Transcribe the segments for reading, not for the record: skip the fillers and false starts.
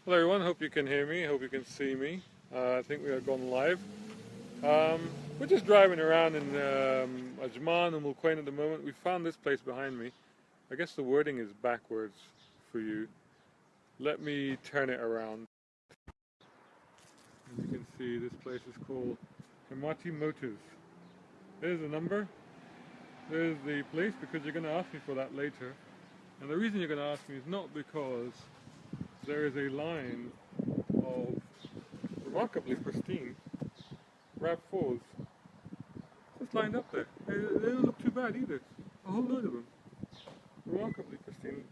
Hello everyone, hope you can hear me, hope you can see me. I think we are gone live. We're just driving around in Ajman and Mulquain at the moment. We found this place behind me. I guess the wording is backwards for you. Let me turn it around. As you can see, this place is called Himati Motors. There's the number, there's the place, because you're going to ask me for that later. And the reason you're going to ask me is not because there is a line of remarkably pristine RAV4s just lined up there. They don't look too bad either. A whole load of them. Remarkably pristine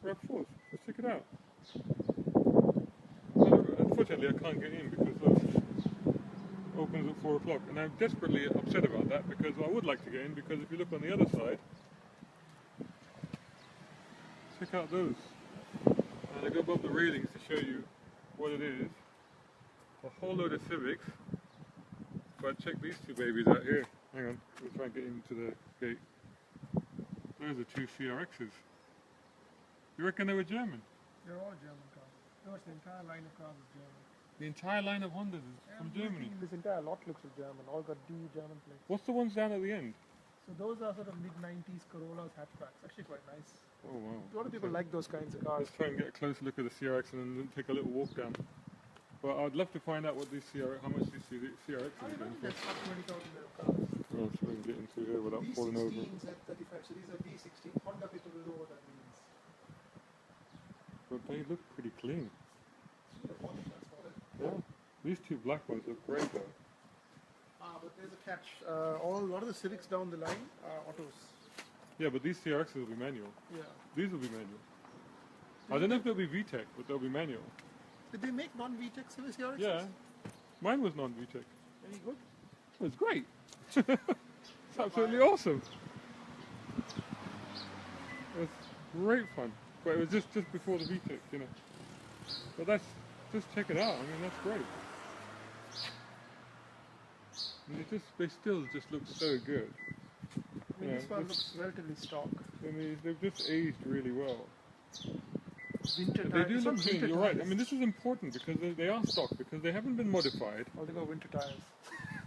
RAV4s. Let's check it out. Unfortunately, I can't get in because look, it opens at 4 o'clock. And I'm desperately upset about that because I would like to get in, because if you look on the other side, check out those. And I go above the railings to show you what it is. A whole load of Civics. But check these two babies out here. Hang on, we'll try and get into the gate. Those are two CRXs. You reckon they were German? They're all German cars. Pretty much the entire line of cars is German. The entire line of Hondas is from Germany. This entire lot looks like German. All got D German plates. What's the ones down at the end? So those are sort of mid-90s Corollas hatchbacks. Actually quite nice. Oh wow. A lot of people like those kinds of cars. Let's try and get a close look at the CRX and then take a little walk down. But I'd love to find out what these how much these CRX is going for. That's not 20,000 cars. Oh, so we can get into here without falling over. V16s at 35. So these are V16. Honda people will know what that means. But they look pretty clean. The Honda, that's what it. Yeah. These two black ones look great though. But there's a catch. A lot of the Civics down the line are autos. Yeah, but these CRXs will be manual. Yeah. These will be manual. I don't know if they'll be VTEC, but they'll be manual. Did they make non-VTEC Civics CRXs? Yeah. Mine was non-VTEC. Any good? It was great. It's absolutely awesome. It was great fun. But it was just before the VTEC, you know. But just check it out. I mean, that's great. And they still just look so good. I mean, this one looks relatively stock. And they've just aged really well. Winter They tires. do look clean, you're right. I mean, this is important because they are stock, because they haven't been modified. Oh, they got winter tires.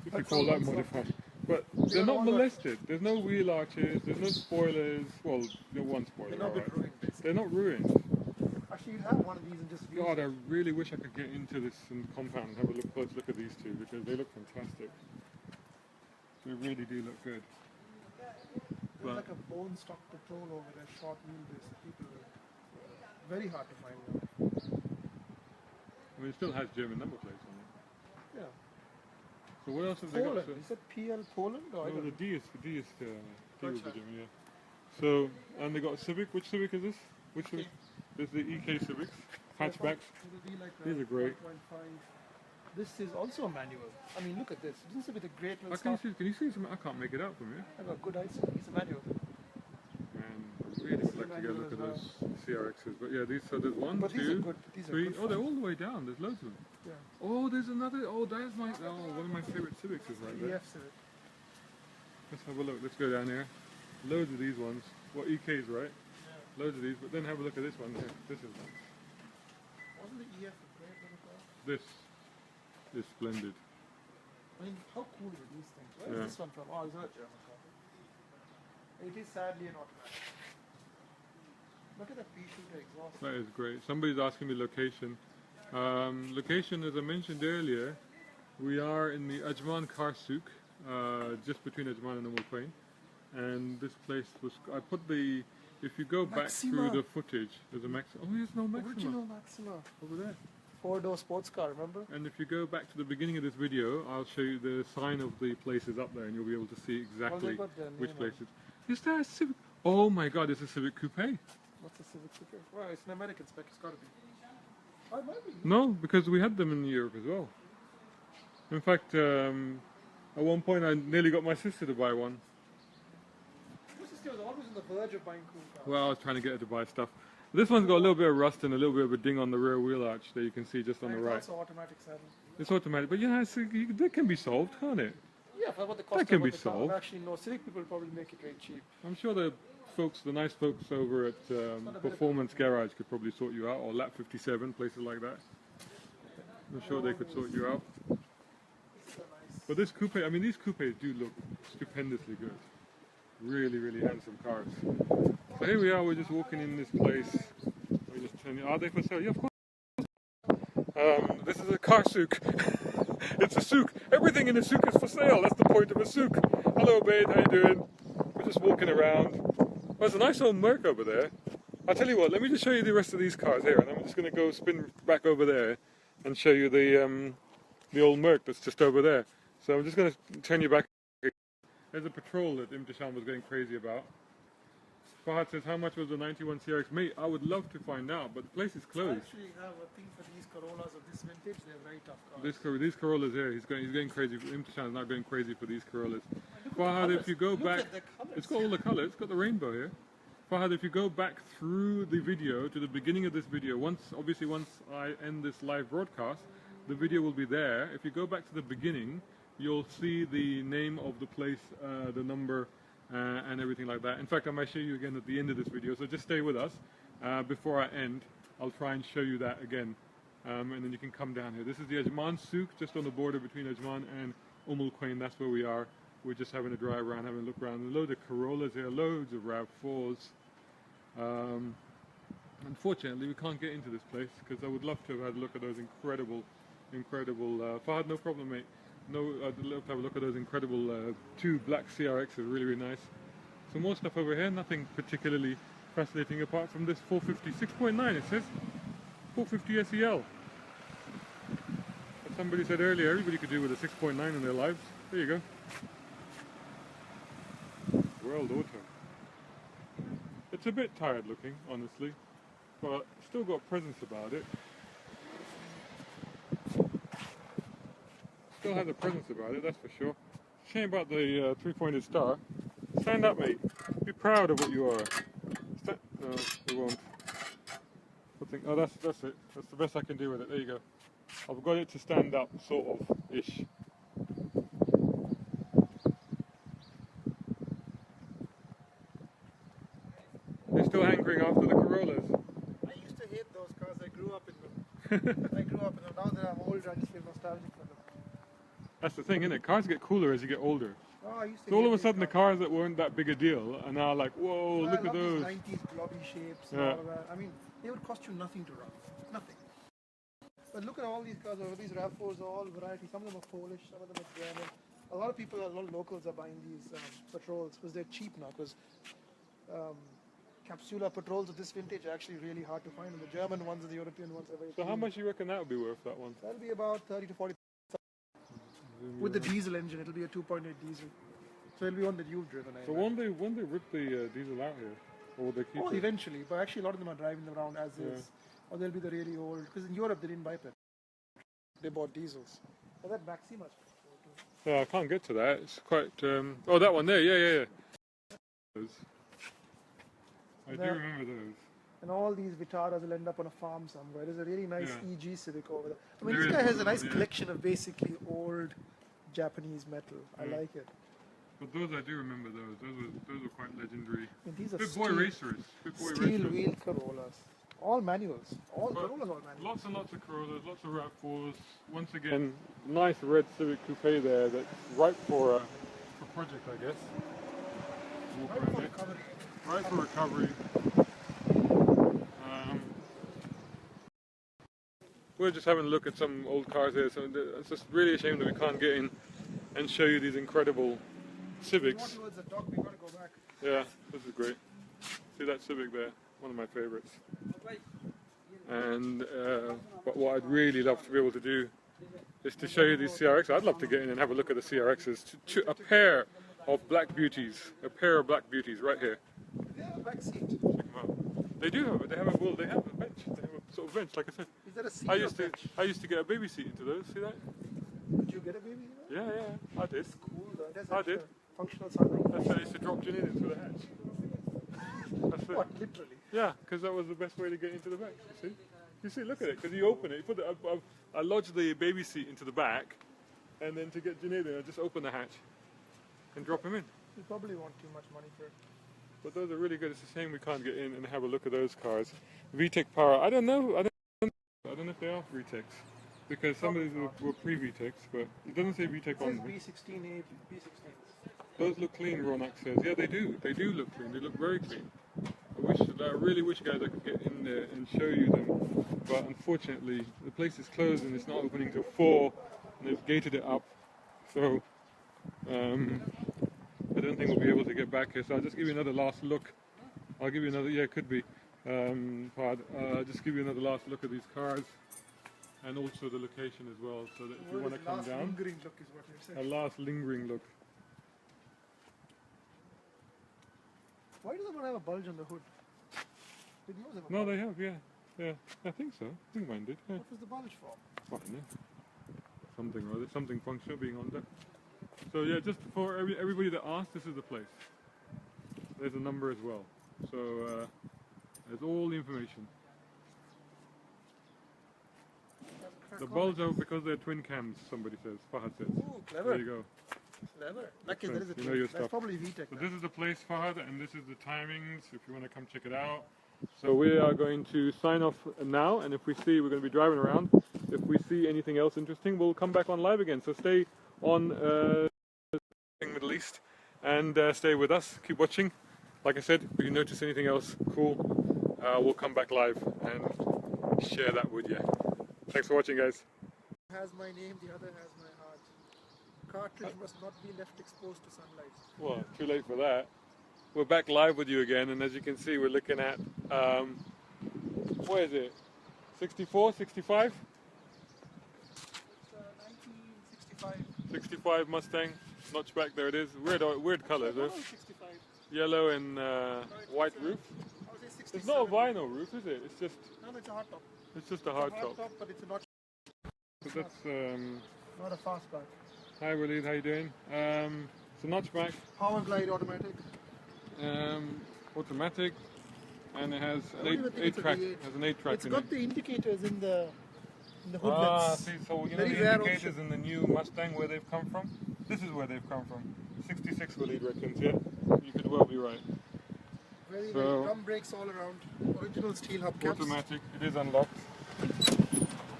If you call that modified. But they're not molested. There's no wheel arches, there's no spoilers. Well, there's one spoiler, They're not alright. ruined, basically. They're not ruined. Actually, you have one of these and just use God, it. I really wish I could get into this compound and have a close look at these two, because they look fantastic. They really do look good. There's like a bone stock patrol over there, short wheelbase. People very hard to find now. I mean, it still has German number plates on it. Yeah. So what else have they got? Poland. So, Is it PL Poland? Or I no, don't the know. D is the Deutschland. German, yeah. So, and they got a Civic. Which Civic is this? Which Civic? There's the EK Civics, hatchbacks. It'll be like These are great. 1.5. This is also a manual. I mean, look at this. This is with a great little Can stuff. you see some? I can't make it out from here. I got good eyesight. It's a manual. Man, I really would like to get a look at those CRXs. But yeah, these. So there's one, But these are two, good. These are three. good Oh, they're fun. all the way down. There's loads of them. Yeah. Oh, there's another. Oh, that's my. Oh, one of my favorite Civics is right there. EF Civic. Let's have a look. Let's go down here. Loads of these ones. What EKs, right? Yeah. Loads of these. But then have a look at this one here. This is nice. Wasn't the EF a great little car? This is splendid. I mean, how cool are these things? Where Yeah. is this one from? Oh, it's not a German car. It is sadly an automatic. Look at the pea shooter exhaust. That is great. Somebody's asking me location. Location, as I mentioned earlier, we are in the Ajman car souk, just between Ajman and Umm Quain. And this place was, I put the, if you go back through Maxima. the footage, there's a Maxima. Oh, there's no Maxima. Original Maxima. Over there. Four-door sports car, remember? And if you go back to the beginning of this video, I'll show you the sign of the places up there, and you'll be able to see exactly got their which name places. Is there a Civic? Oh my God, it's a Civic Coupe. What's a Civic Coupe? Well, it's an American spec. It's got to be. Oh, it might be. No, because we had them in Europe as well. In fact, at one point I nearly got my sister to buy one. Your sister was always on the verge of buying cool cars. Well, I was trying to get her to buy stuff. This one's got a little bit of rust and a little bit of a ding on the rear wheel arch that you can see just on And the it's right. also automatic saddle. It's automatic, but yeah, that can be solved, can't it? Yeah, for what the cost That can of be what the car. solved. Actually, no. Civic people probably make it very cheap. I'm sure the folks, the nice folks over at Performance Garage could probably sort you out, or Lap 57, places like that. I'm sure they could sort you out. But this coupe, I mean, these coupes do look stupendously good. Really, really handsome cars. So here we are, we're just walking in this place. We're just turning, are they for sale? Yeah, of course. This is a car souk. It's a souk. Everything in a souk is for sale. That's the point of a souk. Hello, babe. How you doing? We're just walking around. Well, there's a nice old Merc over there. I'll tell you what. Let me just show you the rest of these cars here, and I'm just going to go spin back over there and show you the old Merc that's just over there. So I'm just going to turn you back. There's a patrol that Imtishan was going crazy about. Fahad says, how much was the 91 CRX? Mate, I would love to find out, but the place is closed. I actually have a thing for these Corollas of this vintage. They're very tough cars. These Corollas here, he's going crazy. Imtishan is not going crazy for these Corollas. Fahad, if you go back, it's got all the colours. It's got the rainbow here. Fahad, if you go back through the video to the beginning of this video, once I end this live broadcast, the video will be there. If you go back to the beginning, you'll see the name of the place, the number, and everything like that. In fact, I might show you again at the end of this video, so just stay with us. Before I end, I'll try and show you that again, and then you can come down here. This is the Ajman souk, just on the border between Ajman and Quwain. That's where we are. We're just having a drive around, having a look around. Loads of Corollas here, loads of RAV4s. Unfortunately, we can't get into this place because I would love to have had a look at those incredible. Fahad, no problem, mate. No, I'd love to have a look at those incredible two black CRXs, really, really nice. Some more stuff over here, nothing particularly fascinating apart from this 450, 6.9 it says. 450 SEL. As somebody said earlier, everybody could do with a 6.9 in their lives. There you go. World Auto. It's a bit tired looking, honestly, but still got presence about it. Still has a presence about it, that's for sure. Shame about the three-pointed star. Stand up, mate. Be proud of what you are. No, we won't. Oh, that's it. That's the best I can do with it. There you go. I've got it to stand up, sort of, ish. You're still hankering after the Corollas. I used to hate those cars. I grew up in them. Now that I'm older, I just feel nostalgic for them. That's the thing, isn't it? Cars get cooler as you get older. Oh, I used to So all of a sudden the cars that weren't that big a deal are now like, whoa, look at those. 90s blobby shapes and all of that. I mean, they would cost you nothing to run. Nothing. But look at all these cars over, these RAV4s are all variety. Some of them are Polish, some of them are German. A lot of locals are buying these patrols because they're cheap now. Because Capsula patrols of this vintage are actually really hard to find. And the German ones and the European ones are very So how much do you reckon that would be worth, that one? That'll be about 30 to 40. With the diesel engine, it'll be a 2.8 diesel. So it'll be one that you've driven. So won't they rip the diesel out here? Or will they keep it? Eventually. But actually a lot of them are driving them around as is. Or they'll be the really old. Because in Europe they didn't buy petrol. They bought diesels. But that Maxima's too. Yeah, I can't get to that. It's quite... oh, that one there. Yeah. Those. I do remember those. And all these Vitaras will end up on a farm somewhere. There's a really nice EG Civic over there. I mean, There this guy is has a one, nice collection of basically old Japanese metal. I like it. But those, I do remember those. Those were quite legendary. I mean, these are Big boy racers. steel wheel Corollas. All manuals. All Corollas, all manuals. Lots and lots of Corollas, lots of RAV4s. Once again, nice red Civic Coupe there that's ripe for project, I guess. Right for recovery. We're just having a look at some old cars here, so it's just really a shame that we can't get in and show you these incredible Civics. Towards the dock, we gotta go back. Yeah, this is great. See that Civic there? One of my favorites. And but what I'd really love to be able to do is to show you these CRXs. I'd love to get in and have a look at the CRXs. A pair of black beauties. A pair of black beauties right here. They have a back seat. Check them out. They do have it. They have a bench. They have a sort of bench, like I said. Is that a seat I used to get a baby seat into those. See that? Did you get a baby? Yeah, I did. It's cool though. It has I did. Functional sunroof. That's how I used to drop Janine in through the hatch. That's it. What, literally? Yeah, because that was the best way to get into the back. You see, look at it. Because you open it, I lodge the baby seat into the back, and then to get Janine in, I just open the hatch and drop him in. You probably want too much money for it. but those are really good. It's a shame we can't get in and have a look at those cars. VTEC Power. I don't know. I don't know if they are VTECs because some of these were pre-VTECs, but it doesn't say VTEC on them. B16A, B16. Those look clean, Ronak says. Yeah, they do. They do look clean. They look very clean. I really wish, guys, I could get in there and show you them, but unfortunately the place is closed and it's not opening till 4, and they've gated it up. So I don't think we'll be able to get back here. So I'll just give you another last look. I'll give you another. Yeah, it could be. Just give you another last look at these cars, and also the location as well, so that if you want to come down. Lingering look is what you're saying. A last lingering look. Why does one have a bulge on the hood? Did yours have a No, bulge? they have. Yeah. I think so. I think mine did. Yeah. What was the bulge for? I don't know. Something or other. Something functional being on there. So yeah, just for everybody that asked, this is the place. There's a number as well. So there's all the information. The bulbs are because they're twin cams, somebody says. Fahad says. Ooh, clever. There you go. Clever. Lucky there is a You know your That's stuff. probably VTEC. So this is the place, Fahad, and this is the timings if you want to come check it out. So we are going to sign off now, and if we see, we're going to be driving around. If we see anything else interesting, we'll come back on live again. So stay on Middle East and stay with us. Keep watching. Like I said, if you notice anything else cool, we'll come back live and share that with you. Thanks for watching, guys. Has my name, the other has my heart. Cartridge must not be left exposed to sunlight. Well, too late for that. We're back live with you again, and as you can see, we're looking at, what is it, 64, 65? It's 1965. 65 Mustang, notchback, there it is. Weird colours, No, huh? 65. Yellow and white roof. I would say 67. It's not a vinyl roof, is it? It's just, No, it's a hard top. it's just a hard top. But it's a notch. So that's, Not a fastback. hi Waleed, how you doing? It's a notchback, Power glide automatic. automatic, and it has I don't even an think it's a 8-track. V8. Has an 8-track It's in got it. the indicators in the hood Ah, vents. see, so you know Very the rare indicators option. in the new Mustang where they've come from? This is where they've come from. 66 Waleed reckons, yeah? You could well be right. Very, So- very drum brakes all around. Original steel hubcaps. Automatic, it is unlocked.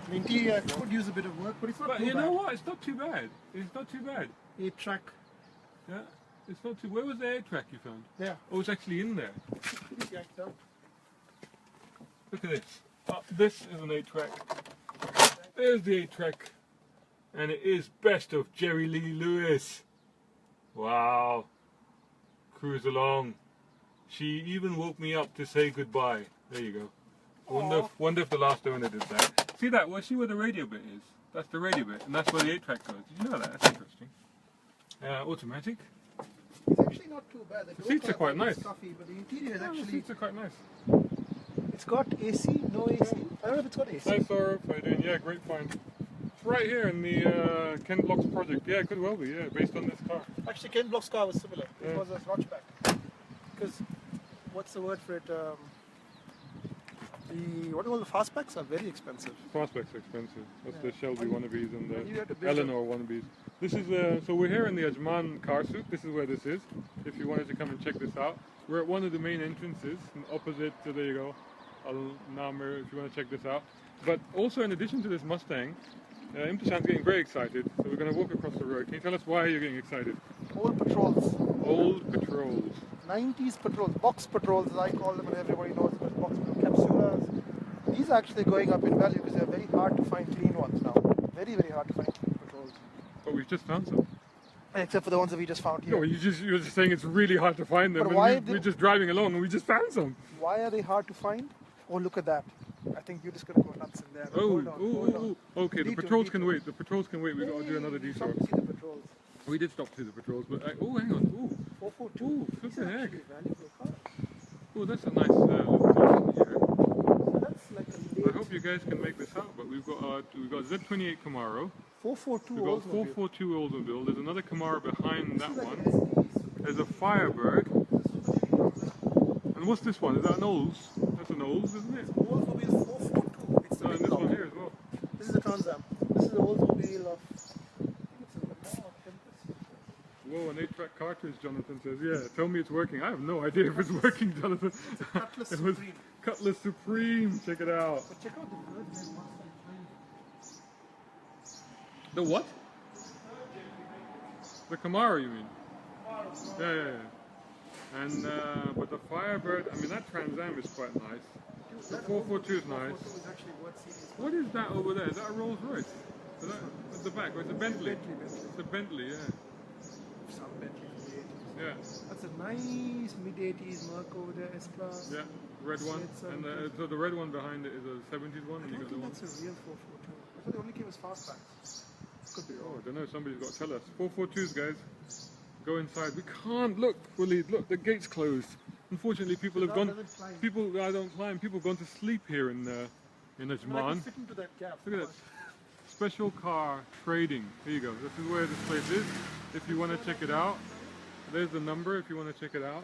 The interior could use a bit of work, but it's not But too you bad. know what? It's not too bad. It's not too bad. 8-track. Yeah, it's not too. Where was the 8-track you found? Yeah. Oh, it's actually in there. It's yanked out. Look at this. This is an 8-track. There's the 8-track. And it is best of Jerry Lee Lewis. Wow. Cruise along. She even woke me up to say goodbye. There you go. Wonder if the last owner did that. See that? Well, see where the radio bit is. That's the radio bit, and that's where the 8-track goes. Did you know that? That's interesting. Automatic. It's actually not too bad. The seats are quite nice. Stuffy, but the interior is The actually. seats are quite nice. It's got AC, no AC. I don't know if it's got AC. Hi Saurav, how you doing? Yeah, great find. It's right here in the Ken Block's project. Yeah, it could well be, yeah, based on this car. Actually, Ken Block's car was similar. It Yeah. was a notchback. Because, what's the word for it? What do you call the fastbacks are very expensive. Fastback's expensive. That's Yeah. the Shelby wannabes and and you have to the build Eleanor wannabes. This is, so we're here in the Ajman car souk. This is where this is. If you wanted to come and check this out. We're at one of the main entrances, and opposite, so there you go, Al-Namir, if you want to check this out. But also in addition to this Mustang, Imtishan's getting very excited, so we're going to walk across the road. Can you tell us why you're getting excited? Old patrols. Old patrols. 90s patrols, box patrols as I call them, and everybody knows them as box capsulas. These are actually going up in value because they're very hard to find clean ones now. Very, very hard to find clean patrols. But we've just found some. Except for the ones that we just found here. No, you're just saying it's really hard to find them. But And why we're just driving along and we just found some. Why are they hhard to find? Oh, look at that. I think you're just going to go nuts in there. Oh, Hold on. okay, the Detour, patrols can detour. wait. The patrols can wait. We've got to do another Hey, detour. stop to see the patrols. We did stop to see the patrols, but oh, hang on. 442. Ooh, These flipping are heck. actually valuable cars. Oh, that's a nice little section here. So that's like a I late hope you guys can make this out. But we've got Z28 Camaro. 442 We've got Oldsmobile. 442 Oldsmobile. There's another Camaro behind that This is like one. an SUV. There's a Firebird. And what's this one? Is that an Olds? That's an Olds, isn't it? Oldsmobile 442. It's the And big this block. one here as well. This is a Trans Am. This is the Oldsmobile of. I think it's a Tempest. Whoa, an 8-track cartridge, Jonathan says. Yeah, tell me it's working. I have no idea if it's working, Jonathan. It's a Cutlass It was Supreme. Cutlass Supreme. Check it out. But check out the third gen Mustang behind it. The what? The Camaro, you mean? Yeah. And but the Firebird, I mean that Trans Am is quite nice. The 442 is nice. Is actually worth seeing. What is that over there? Is that a Rolls Royce? Is that at the back? Or it's a Bentley? It's a Bentley, yeah. Some Bentley from the 80s. Yeah. That's a nice mid-80s Merc over there, S-Class. Yeah, red one. And so the red one behind it is a 70s one. I And you don't got the think one. that's a real 442. I thought they only came as fastbacks. Could be Oh, wrong. I don't know. Somebody's got to tell us. 442s, guys. Go inside. We can't look, Willie. Look, the gate's closed. Unfortunately, people have gone. People, I don't climb. People have gone to sleep here in I can Ajman. fit into that gap. Look at that. Special car trading. Here you go. This is where this place is. If you want to check it out, there's the number. If you want to check it out.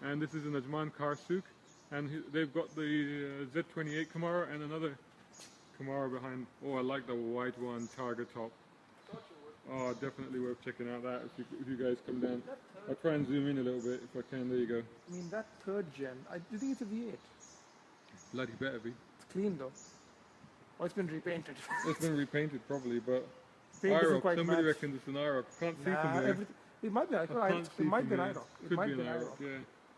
And this is an Ajman car souk, and they've got the Z28 Camaro and another Camaro behind. Oh, I like the white one, Targa top. Oh, definitely worth checking out that if you guys come down. I'll try and zoom in a little bit if I can. There you go. I mean, that third gen, do you think it's a V8? Bloody better be. It's clean though. Oh, it's been repainted. It's been repainted probably, but Paint doesn't IROC, quite somebody match. reckons it's an IROC. Can't see Nah, from here. everything. It might be I IROC. can't It see might from be an here. IROC. It Could might be be an an IROC, IROC. yeah.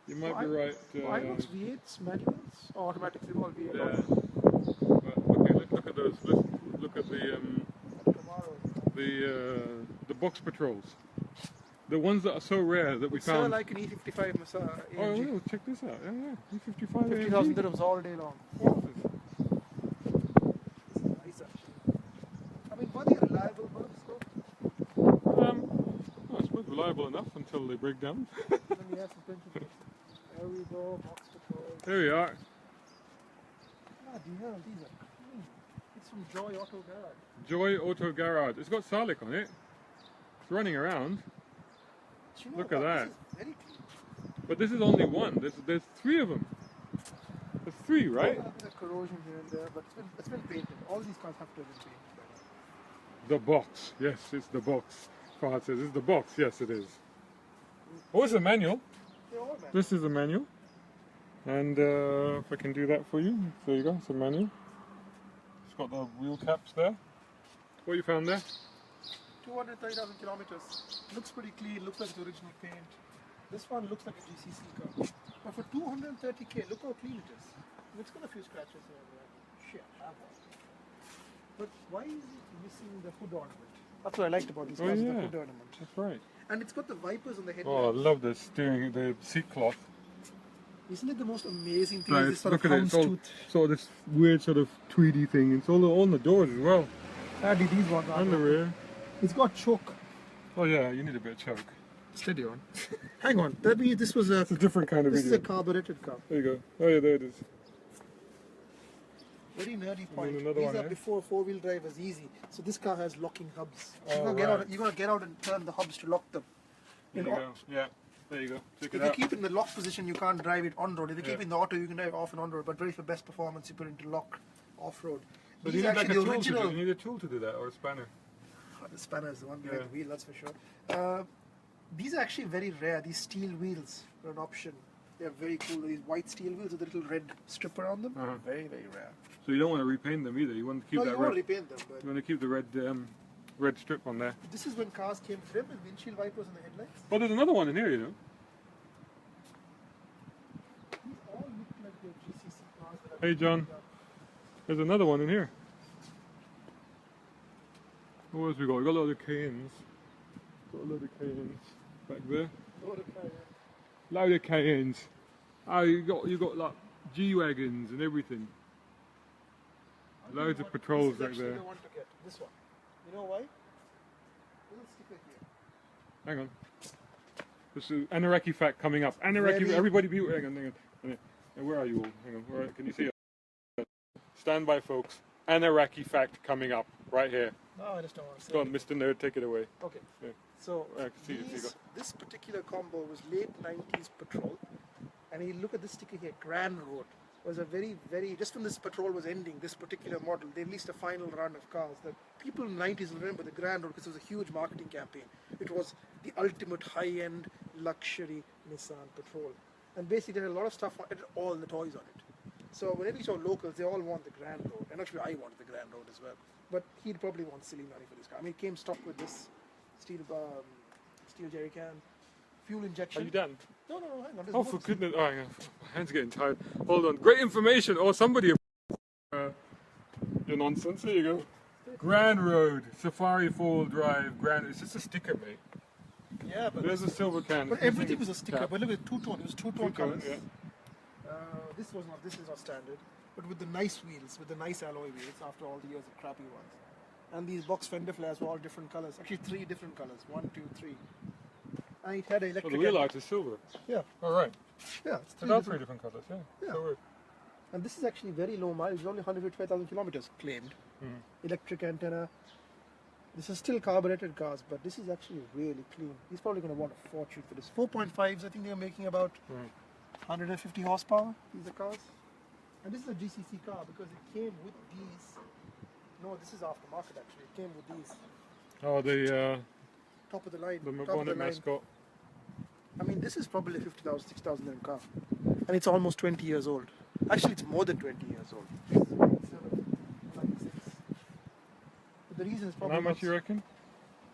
You might be right. IROC's V8s, manuals, or automatics, they've all V8. Yeah. But, okay, let's look at those. Let's look at the box patrols. The ones that are so rare that we It's found. like an E55 Masa Oh, AMG. well, check this out. Yeah. E55 50,000 AMG. dirhams all day long. What is this? This is nice actually. I mean, were they reliable bugs though? I suppose reliable enough until they break down. Let me add some pension. There we go, box patrol. There we are. Bloody hell, these are clean. It's from Joy Auto Garage. Joy Auto Garage. It's got Salik on it. It's running around. Do you know Look at what? that. This is very clean. But this is only one. There's three of them. There's three, right? A bit of corrosion here and there, but it's been painted. All these cars have to have been painted by now. The box. Yes, it's the box. Fahad says it's the box. Yes, it is. Oh, it's a manual. They're all manual. This is a manual. And if I can do that for you. There you go. It's a manual. It's got the wheel caps there. What you found there? 230,000 kilometers. Looks pretty clean, looks like the original paint. This one looks like a GCC car. But for 230k, look how clean it is. It's got a few scratches here and there. Shit, I have one. But why is it missing the hood ornament? That's what I liked about these cars, the hood ornament. That's right. And it's got the wipers on the Oh, I headlamps. love the steering, the seat cloth. Isn't it the most amazing thing? Right, Is this sort look of at it. It's all, houndstooth? so this weird sort of tweedy thing. It's all on the doors as well. Sadly, these ones are. And the rear. It's got choke. Oh yeah, you need a bit of choke. Steady on. Hang on. That means this was a. It's a different kind of This is a video. carbureted car. There you go. Oh yeah, there it is. Very nerdy point. another These one, are eh? before four-wheel drive was easy. So this car has locking hubs. Oh, you're right. gonna get out and turn the hubs to lock them. There you go. Yeah, there you go. Check If it you out. keep it in the lock position, you can't drive it on road. If you keep Yeah. it in the auto, you can drive off and on road. But very for best performance, you put it into lock off road. But These you are need like a actually tool the original. to do. You need a tool to do that, or a spanner. The spanner is the one behind Yeah. the wheel, that's for sure. These are actually very rare. These steel wheels are an option. They're very cool. These white steel wheels with a little red strip around them. Uh-huh. Very, very rare. So you don't want to repaint them either. You want to keep No, that you red. won't repaint them, but You want to keep the red strip on there. this is when cars came trimmed with windshield wipers and the headlights. Oh, there's another one in here, you know. These all look like the GCC cars that are Hey, John. There's another one in here. What else we got? We got a lot of Cayennes. Got a lot of Cayennes back there. Load of Cayennes. Oh, you got like G-Wagons and everything. Loads of patrols back This is actually there. the one to get. This one. You know why? Little sticker here. Hang on. This is Anaraki fact coming up. Anaraki, Very- everybody be hang on, hang on. Where are you all? Hang on. Where, can you see it? Stand by, folks. Anaraki fact coming up right here. No, I just don't want to say Go on, it. Mr. Nerd, take it away. Okay. Yeah. So I can see it, here you go. this particular combo was late 90s patrol. And you look at this sticker here, Grand Road. was a very, very, just when this patrol was ending, this particular model, they released a final run of cars that people in the 90s will remember the Grand Road because it was a huge marketing campaign. It was the ultimate high-end luxury Nissan Patrol. And basically they had a lot of stuff, it had all the toys on it. So whenever you saw locals, they all want the Grand Road. And actually I wanted the Grand Road as well. But he'd probably want silly money for this car. I mean, it came stocked with this steel jerry can, fuel injection. Are you done? No, hang on. There's Oh, more for to see. goodness! Oh, yeah. My hands are getting tired. Hold on. Great information. Oh, somebody. Your nonsense. There you go. Grand Road, Safari 4-wheel drive. Grand. It's just a sticker, mate. Yeah, but There's a silver can. But everything was a sticker. But look at two-tone. It was two-tone colors. Yeah. This is not standard. But with the nice wheels, with the nice alloy wheels, after all the years of crappy ones. And these box fender flares were all different colors. Actually, 3 different colors. 1, 2, 3. And it had an Oh, electric. the wheel arch is silver. Yeah. All right. Yeah. It's So that's 3 different colors. Yeah. Yeah. So weird. And this is actually very low mileage. It's only 125,000 kilometers claimed. Electric antenna. This is still carbureted cars, but this is actually really clean. He's probably going to want a fortune for this. 4.5s, I think they were making about 150 horsepower. These are cars. And this is a GCC car because it came with these. No, this is aftermarket actually. It came with these. Oh, the Top of the line. top of bonnet the line. mascot. I mean, this is probably a 50,000, 60,000 dirham car. And it's almost 20 years old. Actually, it's more than 20 years old. It's 96. But the reason is And probably how much you reckon?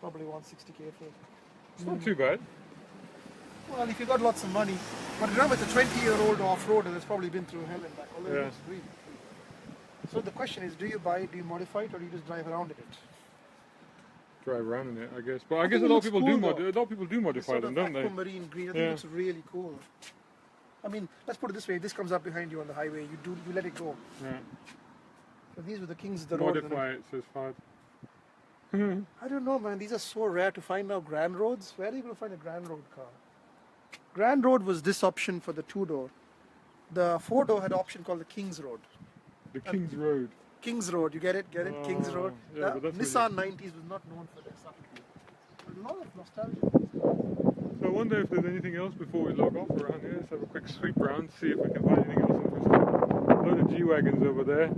probably 160k for it. It's not too bad. Well, if you got lots of money. But remember, it's a 20-year-old off-roader that's probably been through hell and back. Although Yeah. it looks really cool. So the question is, do you buy it, do you modify it, or do you just drive around in it? Drive around in it, I guess. But I I guess think a it lot of looks people cool, do though. a lot of people do modify Sort them, of don't they? aquamarine green. I think Yeah. it looks really cool. I mean, let's put it this way: if this comes up behind you on the highway, you let it go. Yeah. So these were the kings of the road. Modify it, says Fad. I don't know, man. These are so rare to find now. Grand Roads. Where are you going to find a Grand Road car? Grand Road was this option for the 2-door. The 4-door had an option called the King's Road. The King's Road. King's Road, you get it? Get it? King's Oh, Road. yeah, but that's Nissan 90s was not known for their subtlety. But a lot of nostalgia. So I wonder if there's anything else before we log off around here. Let's have a quick sweep round, see if we can find anything else interesting. A load of G-Wagons over there.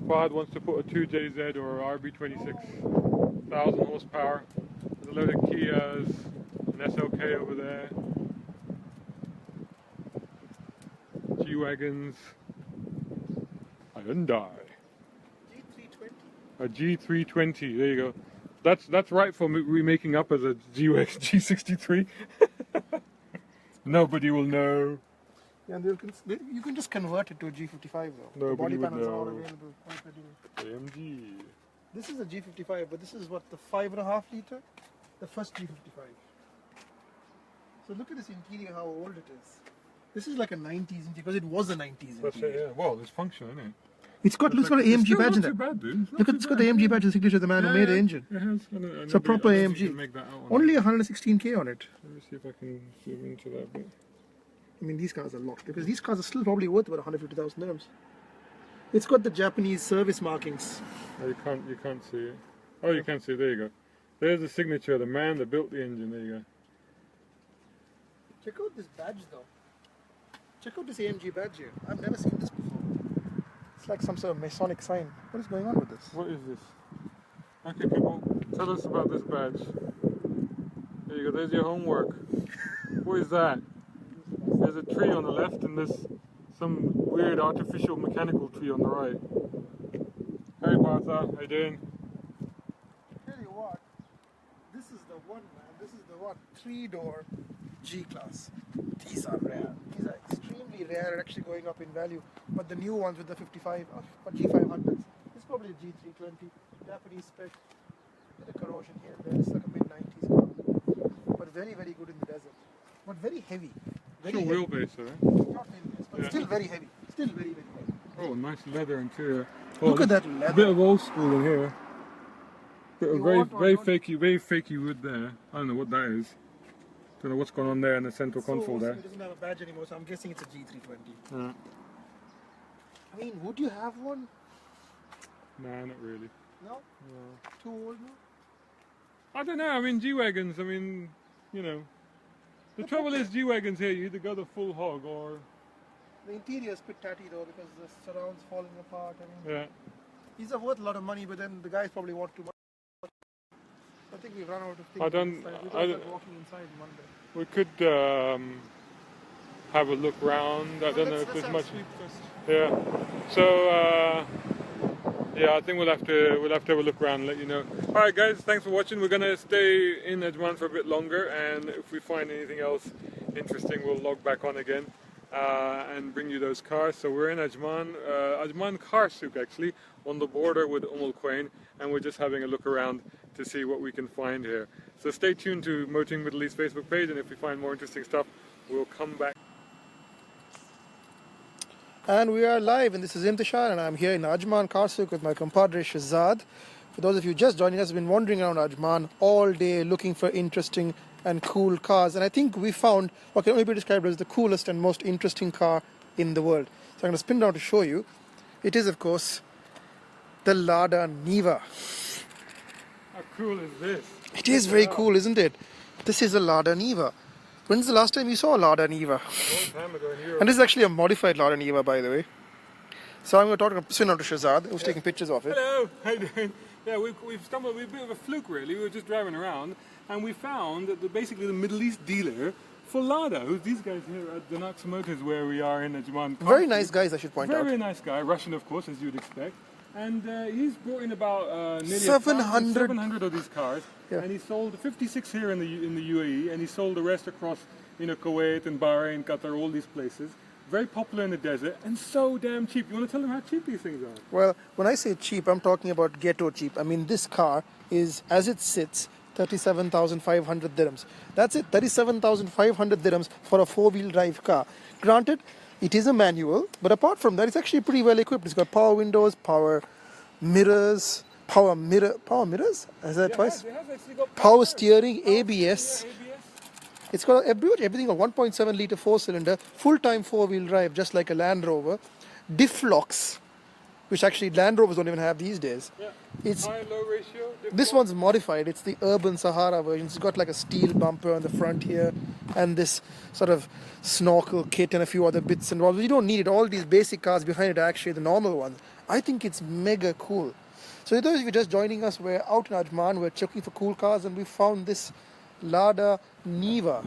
Fahad wants to put a 2JZ or a RB26, 1,000 horsepower. There's a load of Kias, an SLK over there. G-Wagons. A Hyundai. G320. A G320, there you go. That's right for remaking up as a G63. Nobody will know. Yeah, and you can just convert it to a G55 though. The Nobody body would panels are all know. available. Quite readily. AMG. This is a G55, but this is what, the 5.5 litre? The first G55. So look at this interior, how old it is. This is like a 90s interior, because it was a 90s That's interior. it, yeah. Well, it's functional, isn't it? It's got, looks got an AMG badge in Not too it. bad, dude. Look at, it's got the AMG badge, the signature of the man who made the engine. It has. It's a proper AMG. Make that out Only 116k on it. Let me see if I can zoom into that bit. I mean, these cars are locked, because these cars are still probably worth about 150,000 dirhams. It's got the Japanese service markings. Oh, you can't see it. Oh, you can see it. There you go. There's the signature of the man that built the engine. There you go. Check out this badge though. Check out this AMG badge here. I've never seen this before. It's like some sort of Masonic sign. What is going on with this? What is this? Okay, people, tell us about this badge. There you go. There's your homework. What is that? There's a tree on the left and there's some weird artificial mechanical tree on the right. Hey, Partha, how you doing? Tell you what, this is the one, man. This is the one. 3-door G-Class. These are rare. These are extremely rare and actually going up in value. But the new ones with the 55 or G500s, it's probably a G320. Japanese spec. Bit of corrosion here. It's like a mid-90s car. But very, very good in the desert. But very heavy. Very It's heavy. your wheelbase, though. Not wheelbase, but Yeah. still very heavy. Still very, very heavy. Oh, nice leather interior. Oh, Look at there's that A leather. bit of old school in here. Bit of You very, want or very don't? fakey wood there. I don't know what that is. Don't know what's going on there in the central console So there. it doesn't have a badge anymore, so I'm guessing it's a G320. Yeah. I mean, would you have one? Nah, not really. No? No. Too old now? I don't know. I mean, G-Wagons, I mean, you know, The trouble is G-Wagons here, you either go the full hog or... The interior is a bit tatty though because the surround's falling apart. I mean, Yeah. these are worth a lot of money, but then the guys probably want too much. I think we've run out of things. I don't- inside. We I thought don't- about walking inside one day. We could have a look round. I don't know if Let's there's have a much. sweep first. Yeah. So yeah, I think we'll have to have a look around and let you know. All right, guys, thanks for watching. We're gonna stay in Ajman for a bit longer, and if we find anything else interesting, we'll log back on again and bring you those cars. So we're in Ajman, Ajman car souk actually, on the border with Al Quwain, and we're just having a look around to see what we can find here. So stay tuned to Motoring Middle East Facebook page, and if we find more interesting stuff, we'll come back. And we are live, and this is Intishar, and I'm here in Ajman car souk with my compadre Shahzad. For those of you just joining us, we've been wandering around Ajman all day looking for interesting and cool cars, and I think we found what can only be described as the coolest and most interesting car in the world. So I'm going to spin down to show you. It is, of course, the Lada Neva. How cool is this? It is very cool, isn't it? This is a Lada Neva. When's the last time you saw a Lada Neva? A long time ago in Europe. And this is actually a modified Lada Neva, by the way. So I'm going to spin on to Shahzad, who's taking pictures of it. Hello, how you doing? Yeah, we've stumbled, we're a bit of a fluke really. We were just driving around and we found that basically the Middle East dealer for Lada, who's these guys here at the Naqs Motors where we are in Ajman. Very nice guys, I should point out. Very nice guy, Russian of course, as you'd expect. And he's brought in about nearly 700 of these cars, Yeah. and he sold 56 here in the UAE, and he sold the rest across, Kuwait and Bahrain, Qatar, all these places. Very popular in the desert, and so damn cheap. You want to tell them how cheap these things are? Well, when I say cheap, I'm talking about ghetto cheap. I mean, this car is, as it sits, 37,500 dirhams. That's it, 37,500 dirhams for a four-wheel drive car. Granted, it is a manual, but apart from that, it's actually pretty well equipped. It's got power windows, power mirrors, power mirrors? Is that twice? It has actually got Power steering, ABS. ABS. It's got everything, a 1.7 litre four-cylinder, full-time four-wheel drive, just like a Land Rover. Diff locks, which actually Land Rovers don't even have these days. Yeah. It's High-low ratio. This one's modified. It's the Urban Sahara version. It's got like a steel bumper on the front here, and this sort of snorkel kit and a few other bits and bobs. You don't need it. All these basic cars behind it are actually the normal ones. I think it's mega cool. So those of you just joining us, we're out in Ajman. We're checking for cool cars, and we found this Lada Neva,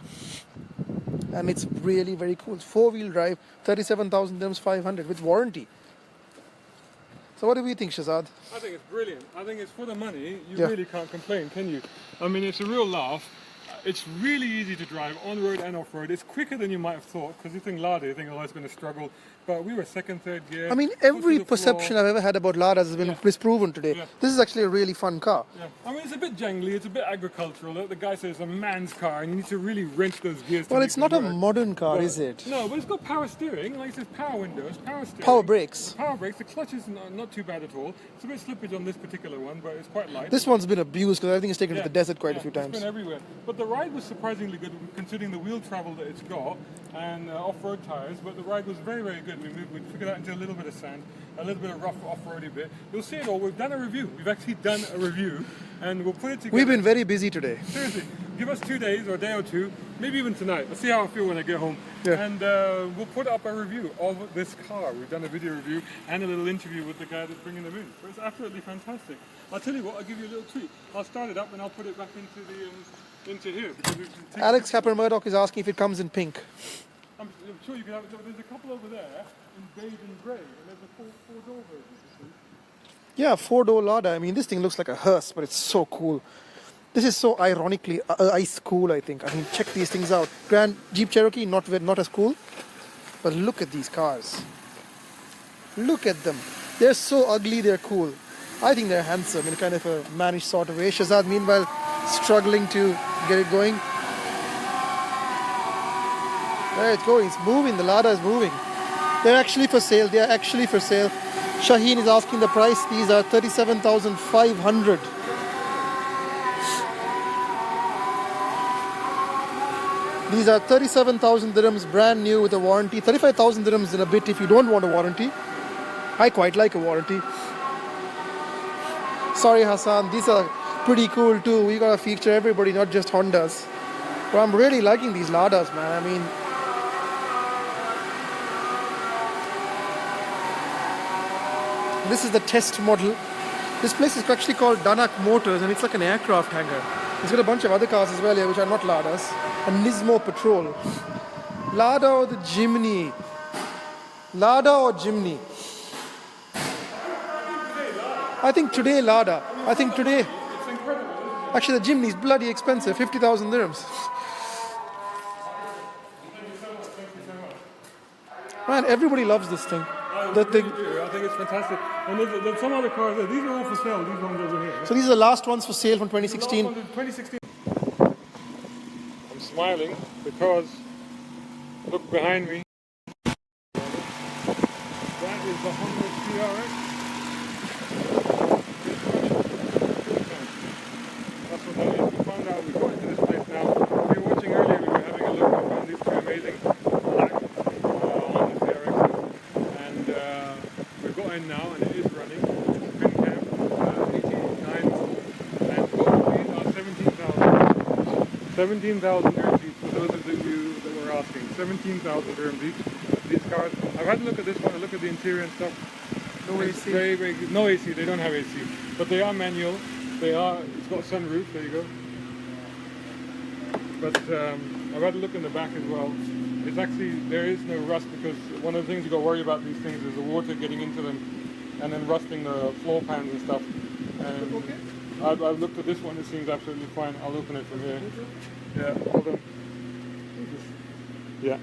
and it's really very cool. It's four-wheel drive, 37,000 dirhams, 500 with warranty. So what do we think, Shahzad? I think it's brilliant. I think it's for the money. You Yeah. really can't complain, can you? I mean, it's a real laugh. It's really easy to drive on road and off road. It's quicker than you might have thought, because you think Lada, you think, oh, it's going to struggle. But we were second, third gear. I mean, foot to every the perception floor. I've ever had about Ladas has been Yeah. disproven today. Yeah. This is actually a really fun car. Yeah. I mean, it's a bit jangly, it's a bit agricultural. The guy says it's a man's car, and you need to really wrench those gears to Well, make it's it not a work. modern car, But- is it? No, but it's got power steering, like it says power windows, power steering. Power brakes. Power brakes, the clutch is not too bad at all. It's a bit slippage on this particular one, but it's quite light. This one's been abused because everything is taken to the desert quite a few It's times. been everywhere. But the ride was surprisingly good considering the wheel travel that it's got and off-road tires. But the ride was very, very good. We took it out into a little bit of sand, a little bit of rough off-roady bit. You'll see it all. We've done a review. We've actually done a review, and we'll put it together. We've been very busy today. Seriously, give us 2 days or a day or two, maybe even tonight. Let's see how I feel when I get home. Yeah. And we'll put up a review of this car. We've done a video review and a little interview with the guy that's bringing them in. So it's absolutely fantastic. I'll tell you what, I'll give you a little treat. I'll start it up and I'll put it back into here. Because we've taken- Alex Capper Murdoch is asking if it comes in pink. I'm sure you can have it. There's a couple over there in beige and grey, and there's a four-door version. you see. Yeah, four-door Lada. I mean, this thing looks like a hearse, but it's so cool. This is so ironically ice cool, I think. I mean, check these things out. Grand Jeep Cherokee, not as cool. But look at these cars. Look at them. They're so ugly, they're cool. I think they're handsome in kind of a mannish sort of way. Shahzad, meanwhile, struggling to get it going. There it's going. It's moving. The Lada is moving. They're actually for sale. They are actually for sale. Shaheen is asking the price. These are 37,500. These are 37,000 dirhams, brand new with a warranty. 35,000 dirhams in a bit if you don't want a warranty. I quite like a warranty. Sorry, Hassan. These are pretty cool too. We gotta feature everybody, not just Hondas. But I'm really liking these Ladas, man. I mean, this is the test model. This place is actually called Danak Motors, and it's like an aircraft hangar. It's got a bunch of other cars as well here, which are not Ladas. And Nismo Patrol. Lada or the Jimny? Lada or Jimny? I think today Lada. I think today. Actually, the Jimny is bloody expensive, 50,000 dirhams. Man, everybody loves this thing. I think it's fantastic. And there's some other cars there. These are all for sale, these ones over here. So these are the last ones for sale from 2016. 2016. I'm smiling because look behind me. That is the Honda CRX. That's what that is. We found out we got into this place now. We were watching earlier, we were having a look. We found these two amazing black Honda CRXs. And we've got in now and it is running. Pin cam, 89. And both of these are 17,000. 17,000 dirhams each for those of you that were asking. 17,000 dirhams each. These cars. I've had a look at this one, a look at the interior and stuff. No It's AC. very, very good. No AC, they don't have AC. But they are manual. It's got sunroof, there you go. But I've had a look in the back as well. It's actually, there is no rust because one of the things you got to worry about these things is the water getting into them and then rusting the floor pans and stuff. And Okay. I've looked at this one, it seems absolutely fine. I'll open it from here. Yeah, hold on. Yeah.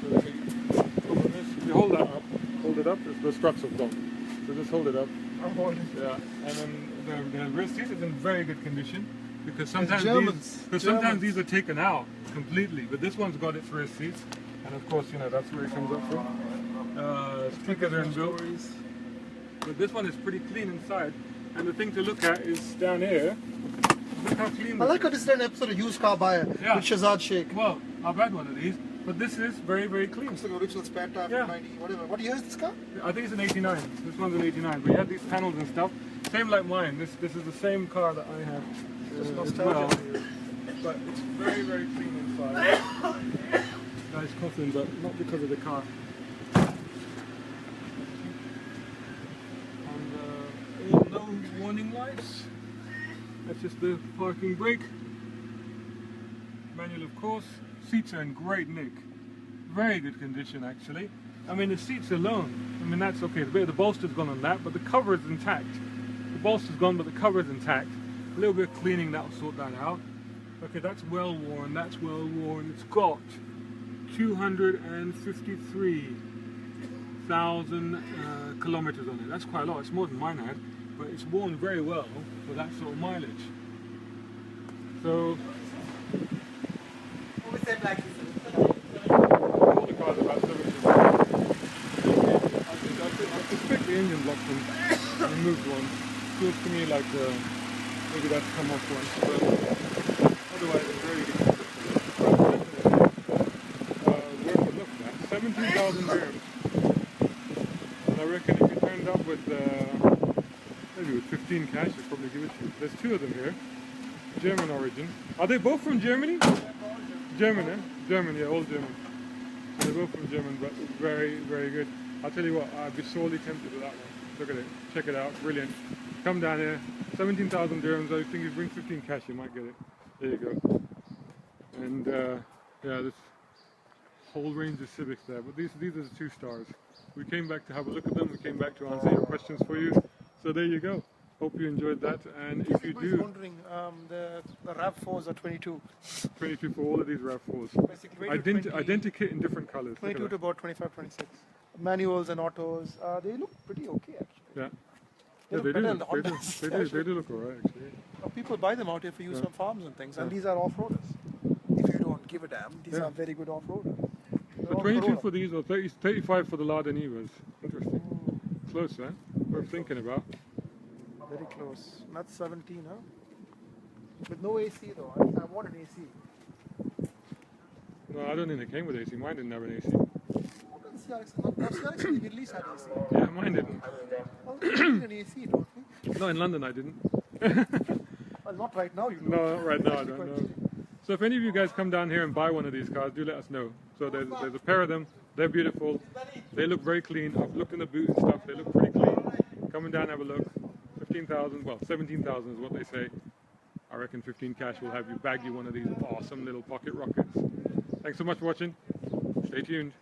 So if you open this, if you hold that up, hold it up, the struts have gone. So just hold it up. I'm holding. Yeah, and then the rear seat is in very good condition because sometimes Germans. sometimes these are taken out completely, but this one's got its rear seats, and of course you know that's where it comes up from. Speakers are inbuilt, but this one is pretty clean inside. And the thing to look at is down here. Look how clean. I like how this is an episode of Used Car Buyer Yeah. with Shahzad Sheikh. Well, I've had one of these, but this is very, very clean. It's like original spare tire Yeah. from 90, whatever. What year is this car? I think it's an 89. This one's an 89. But you have these panels and stuff. Same like mine. This is the same car that I have Just as nostalgia. well. But it's very, very clean inside. Nice coffin, but not because of the car. And all no warning lights. That's just the parking brake. Manual, of course. Seats are in great nick. Very good condition, actually. I mean, the seats alone, I mean, that's okay. The bit of the bolster's gone on that, but the cover is intact. The bolster's gone, but the cover is intact. A little bit of cleaning, that'll sort that out. Okay, that's well worn, that's well worn. It's got 253,000 kilometers on it. That's quite a lot. It's more than mine had, but it's worn very well for that sort of mileage. So, all the cars are about 70. I suspect the engine block from removed one. Feels to me like maybe that's come off once, but otherwise it's very good. Worth a look at. 17,000 dirhams. And I reckon if you turned up with maybe with 15 cash, I'd probably give it to you. There's two of them here. German origin. Are they both from Germany? German, eh? German, yeah, all German. So they're both from German, but very, very good. I'll tell you what, I'd be sorely tempted with that one. Look at it, check it out, brilliant. Come down here, 17,000 dirhams. I think if you bring 15 cash, you might get it. There you go. And yeah, this whole range of Civics there. But these are the 2 stars. We came back to have a look at them. We came back to answer your questions for you. So there you go. Hope you enjoyed that. And if you do, wondering, the RAV4s are 22. 22 for all of these RAV4s. Basically, Identikit in different colors. Look 22 at to about 25, 26. Manuals and autos, they look pretty okay actually. that. Yeah. They Yeah, look better than the they Hondas. do look alright actually. People buy them out here for use on farms and things, and Yeah. these are off-roaders. If you don't give a damn, these Yeah. are very good off-roaders. So 22 for these or 35 for the Lada Nevas. Interesting. Close, huh? Worth thinking about. Very close. Not 17, huh? With no AC though. I want an AC. No, I don't think they came with AC. Mine didn't have an AC. CRX in the Middle East had AC. Yeah, mine didn't. Well, we need an AC, don't we? No, in London I didn't. Well, not right now, you don't. No, not right now, I Actually don't quite know. cheap. So if any of you guys come down here and buy one of these cars, do let us know. So there's a pair of them. They're beautiful. They look very clean. I've looked in the boot and stuff. They look pretty clean. Come down and have a look. 15,000, well, 17,000 is what they say. I reckon 15 cash will have you bag you one of these awesome little pocket rockets. Thanks so much for watching. Stay tuned.